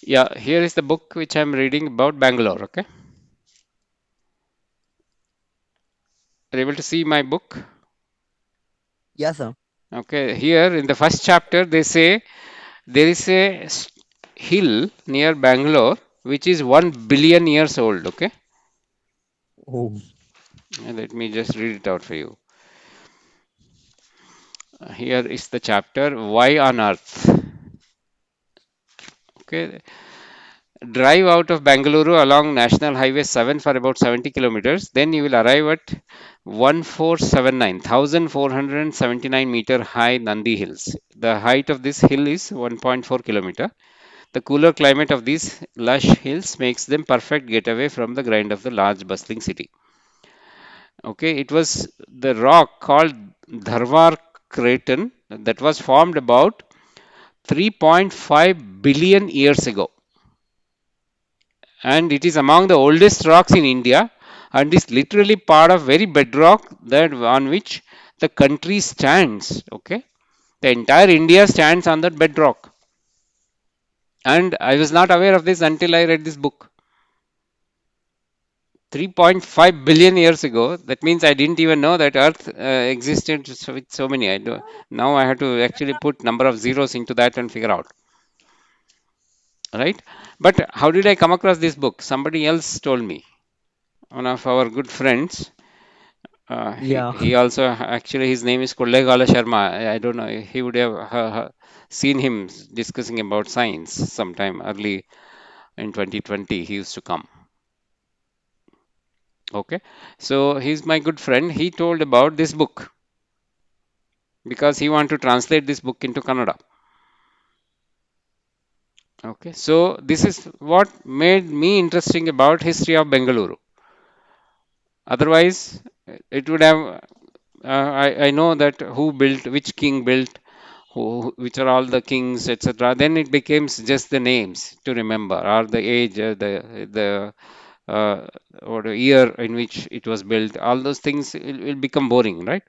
Yeah, here is the book which I'm reading about Bangalore. Okay, are you able to see my book? Yes, sir. Okay, here in the first chapter, they say there is a hill near Bangalore which is 1 billion years old. Okay, Oh. let me just read it out for you. Here is the chapter Why on Earth. Okay, drive out of Bangalore along National Highway 7 for about 70 kilometers. Then you will arrive at 1479 meter high Nandi Hills. The height of this hill is 1.4 kilometer. The cooler climate of these lush hills makes them perfect getaway from the grind of the large bustling city. Okay, it was the rock called Dharwar Craton that was formed about 3.5 billion years ago, and it is among the oldest rocks in India and is literally part of very bedrock that on which the country stands. Okay, the entire India stands on that bedrock, and I was not aware of this until I read this book. 3.5 billion years ago. That means I didn't even know that Earth existed with so many. I do, now I have to actually put number of zeros into that and figure out. Right? But how did I come across this book? Somebody else told me. One of our good friends. Yeah. He also actually his name is Kollegala Sharma. I don't know. He would have seen him discussing about science sometime early in 2020. He used to come. Okay, so he's my good friend. He told about this book because he want to translate this book into Kannada. Okay, so this is what made me interesting about history of Bengaluru. Otherwise, it would have. I know that who built, which king built, which are all the kings, etc. Then it becomes just the names to remember, or the age, the uh, or the year in which it was built. All those things will become boring, right?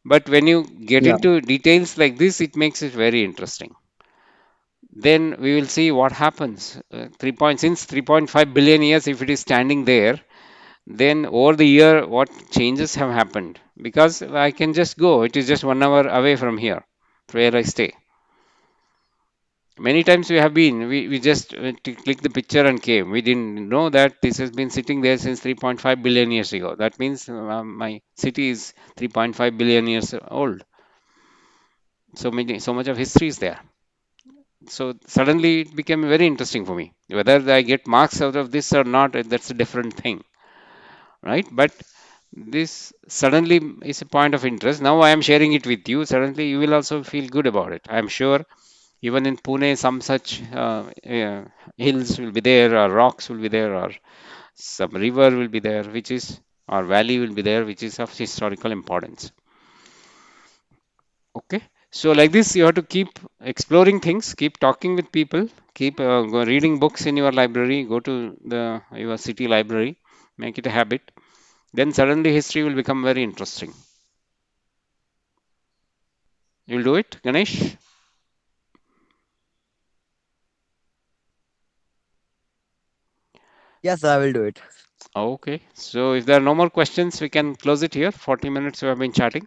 But when you get Yeah. into details like this, it makes it very interesting. Then we will see what happens. since 3.5 billion years, if it is standing there, then over the year, what changes have happened? Because I can just go. It is just 1 hour away from here, where I stay. Many times we have been, we just click the picture and came. We didn't know that this has been sitting there since 3.5 billion years ago. That means my city is 3.5 billion years old. So much of history is there. So suddenly it became very interesting for me. Whether I get marks out of this or not, that's a different thing, right? But this suddenly is a point of interest. Now I am sharing it with you. Suddenly you will also feel good about it. I am sure even in Pune, some such hills will be there, or rocks will be there, or some river will be there, which is, or valley will be there, which is of historical importance. Okay. So like this, you have to keep exploring things, keep talking with people, keep reading books in your library, go to the your city library, make it a habit. Then suddenly history will become very interesting. You'll do it, Ganesh? Yes, I will do it. Okay. So if there are no more questions, we can close it here. 40 minutes we have been chatting.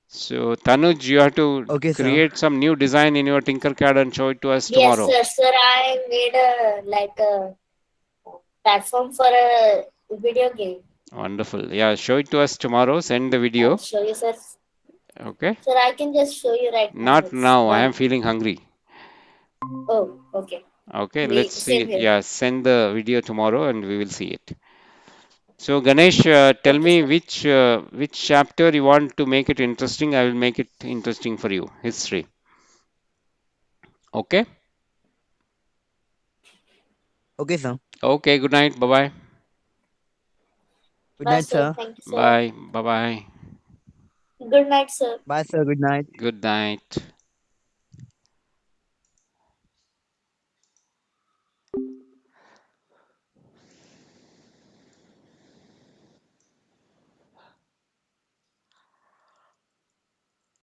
So Tanuj, you have to Okay, sir. create some new design in your Tinkercad and show it to us Yes, tomorrow. sir. Sir, I made a like a platform for a video game. Wonderful. Yeah, show it to us tomorrow. Send the I'll video. show you, sir. Okay. Sir, I can just show you right now. Not It's now. I am done. feeling hungry. Oh, okay. Okay, let's We see same it. here. Yeah, send the video tomorrow and we will see it. So Ganesh, tell Okay, me sir. which chapter you want to make it interesting. I will make it interesting for you. History. Okay. Okay, sir. Okay. Good night. Bye bye. Good Bye, night, sir. sir. Thank you, sir. Bye. Bye bye. Good night, sir. Bye, sir. Good night. Good night.